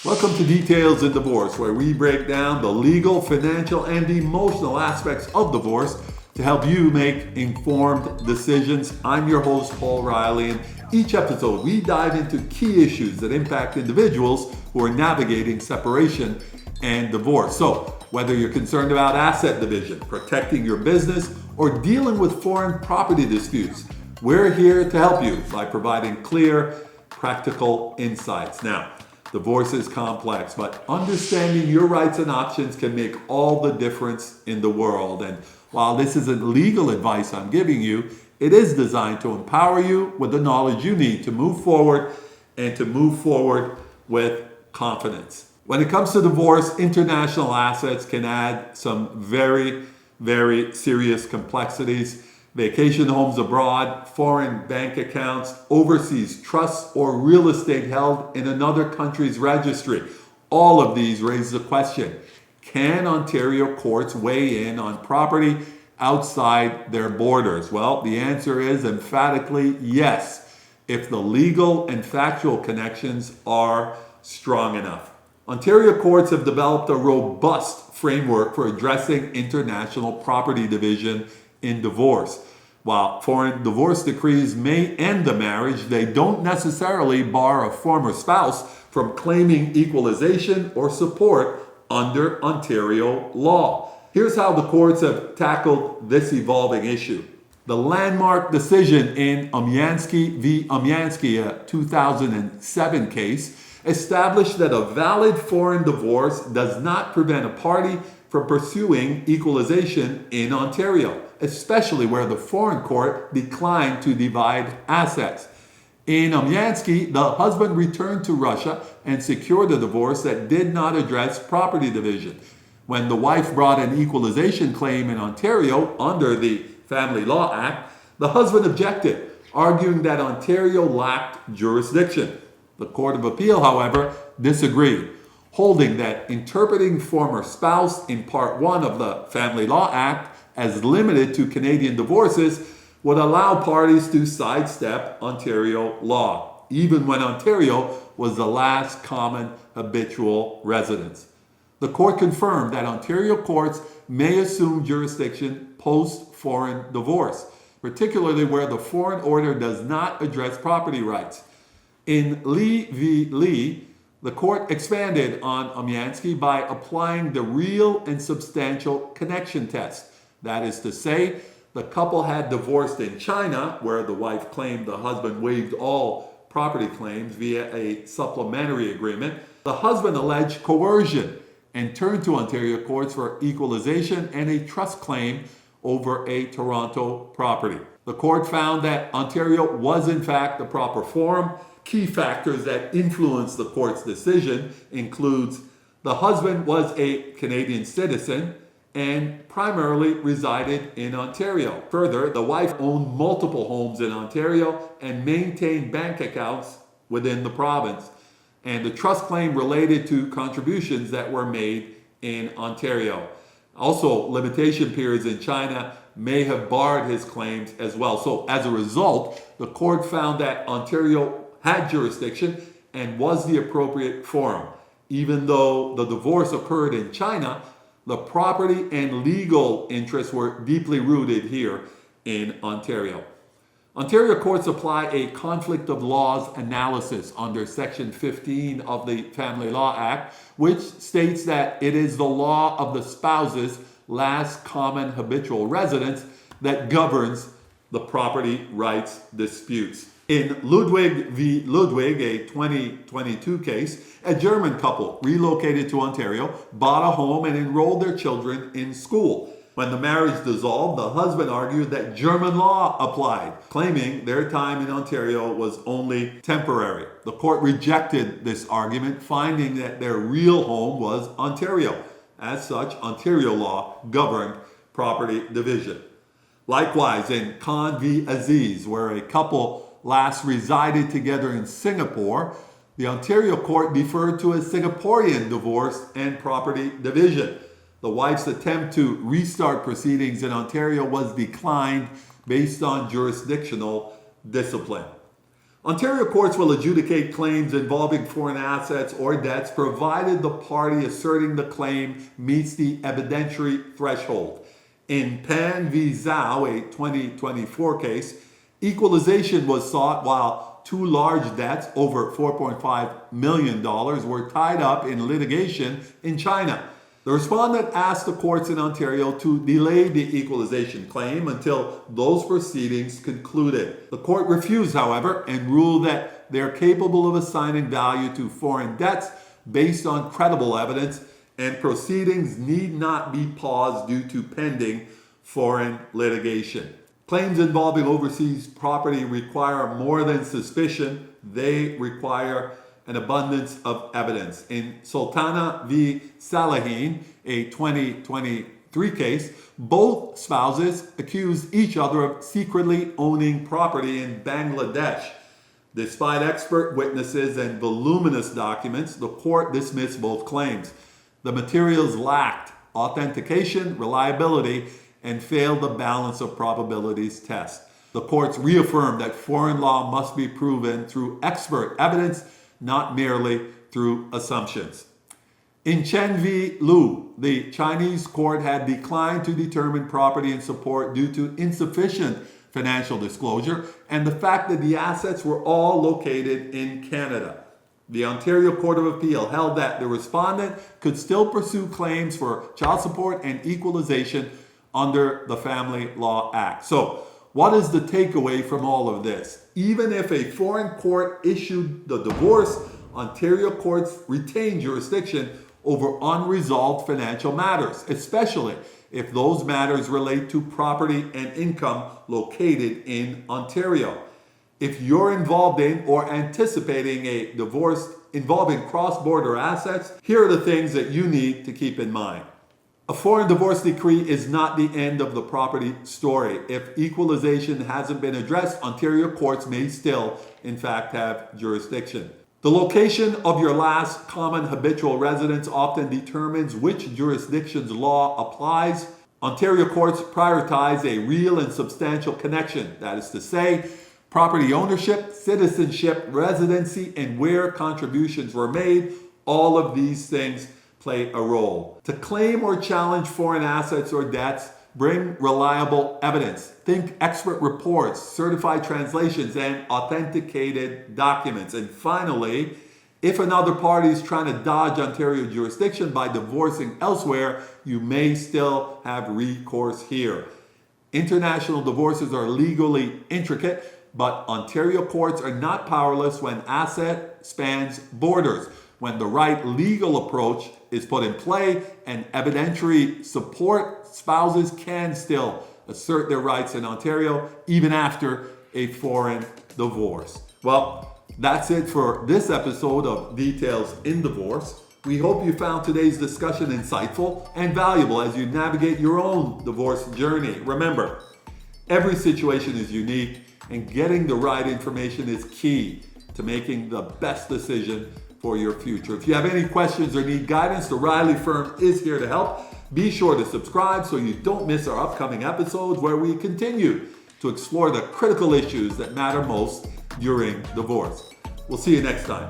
Welcome to Details in Divorce, where we break down the legal, financial, and emotional aspects of divorce to help you make informed decisions. I'm your host, Paul Riley, and each episode we dive into key issues that impact individuals who are navigating separation and divorce. So, whether you're concerned about asset division, protecting your business, or dealing with foreign property disputes, we're here to help you by providing clear, practical insights. Now, divorce is complex, but understanding your rights and options can make all the difference in the world. And while this isn't legal advice I'm giving you, it is designed to empower you with the knowledge you need to move forward and to move forward with confidence. When it comes to divorce, international assets can add some very, very serious complexities. Vacation homes abroad, foreign bank accounts, overseas trusts, or real estate held in another country's registry. All of these raise the question, can Ontario courts weigh in on property outside their borders? Well, the answer is emphatically yes, if the legal and factual connections are strong enough. Ontario courts have developed a robust framework for addressing international property division in divorce. While foreign divorce decrees may end the marriage, they don't necessarily bar a former spouse from claiming equalization or support under Ontario law. Here's how the courts have tackled this evolving issue. The landmark decision in Amyansky v. Amyansky, a 2007 case, established that a valid foreign divorce does not prevent a party from pursuing equalization in Ontario, especially where the foreign court declined to divide assets. In Amyansky, the husband returned to Russia and secured a divorce that did not address property division. When the wife brought an equalization claim in Ontario under the Family Law Act, the husband objected, arguing that Ontario lacked jurisdiction. The Court of Appeal, however, disagreed, holding that interpreting former spouse in Part 1 of the Family Law Act as limited to Canadian divorces would allow parties to sidestep Ontario law, even when Ontario was the last common habitual residence. The court confirmed that Ontario courts may assume jurisdiction post-foreign divorce, particularly where the foreign order does not address property rights. In Lee v. Lee, the court expanded on Amyansky by applying the real and substantial connection test. That is to say, the couple had divorced in China, where the wife claimed the husband waived all property claims via a supplementary agreement. The husband alleged coercion and turned to Ontario courts for equalization and a trust claim over a Toronto property. The court found that Ontario was in fact the proper forum. Key factors that influenced the court's decision includes the husband was a Canadian citizen and primarily resided in Ontario. Further, the wife owned multiple homes in Ontario and maintained bank accounts within the province. And the trust claim related to contributions that were made in Ontario. Also, limitation periods in China may have barred his claims as well. So as a result, the court found that Ontario had jurisdiction and was the appropriate forum. Even though the divorce occurred in China, the property and legal interests were deeply rooted here in Ontario. Ontario courts apply a conflict of laws analysis under Section 15 of the Family Law Act, which states that it is the law of the spouse's last common habitual residence that governs the property rights disputes. In Ludwig v. Ludwig, a 2022 case, a German couple relocated to Ontario, bought a home, and enrolled their children in school. When the marriage dissolved, the husband argued that German law applied, claiming their time in Ontario was only temporary. The court rejected this argument, finding that their real home was Ontario. As such, Ontario law governed property division. Likewise, in Khan v. Aziz, where a couple last resided together in Singapore, the Ontario court deferred to a Singaporean divorce and property division. The wife's attempt to restart proceedings in Ontario was declined based on jurisdictional discipline. Ontario courts will adjudicate claims involving foreign assets or debts provided the party asserting the claim meets the evidentiary threshold. In Pan v. Zhao, a 2024 case, equalization was sought while two large debts, over $4.5 million, were tied up in litigation in China. The respondent asked the courts in Ontario to delay the equalization claim until those proceedings concluded. The court refused, however, and ruled that they are capable of assigning value to foreign debts based on credible evidence, and proceedings need not be paused due to pending foreign litigation. Claims involving overseas property require more than suspicion. They require an abundance of evidence. In Sultana v. Salehin, a 2023 case, both spouses accused each other of secretly owning property in Bangladesh. Despite expert witnesses and voluminous documents, the court dismissed both claims. The materials lacked authentication, reliability, and failed the balance of probabilities test. The courts reaffirmed that foreign law must be proven through expert evidence, not merely through assumptions. In Chen v. Liu, the Chinese court had declined to determine property and support due to insufficient financial disclosure and the fact that the assets were all located in Canada. The Ontario Court of Appeal held that the respondent could still pursue claims for child support and equalization under the Family Law Act. So, what is the takeaway from all of this? Even if a foreign court issued the divorce, Ontario courts retain jurisdiction over unresolved financial matters, especially if those matters relate to property and income located in Ontario. If you're involved in or anticipating a divorce involving cross-border assets, here are the things that you need to keep in mind. A foreign divorce decree is not the end of the property story. If equalization hasn't been addressed, Ontario courts may still, in fact, have jurisdiction. The location of your last common habitual residence often determines which jurisdiction's law applies. Ontario courts prioritize a real and substantial connection, that is to say, property ownership, citizenship, residency, and where contributions were made. All of these things play a role. To claim or challenge foreign assets or debts, bring reliable evidence. Think expert reports, certified translations, and authenticated documents. And finally, if another party is trying to dodge Ontario jurisdiction by divorcing elsewhere, you may still have recourse here. International divorces are legally intricate, but Ontario courts are not powerless when asset spans borders. When the right legal approach is put in play and evidentiary support, spouses can still assert their rights in Ontario even after a foreign divorce. Well, that's it for this episode of Details in Divorce. We hope you found today's discussion insightful and valuable as you navigate your own divorce journey. Remember, every situation is unique, and getting the right information is key to making the best decision for your future. If you have any questions or need guidance, the Riley Firm is here to help. Be sure to subscribe so you don't miss our upcoming episodes where we continue to explore the critical issues that matter most during divorce. We'll see you next time.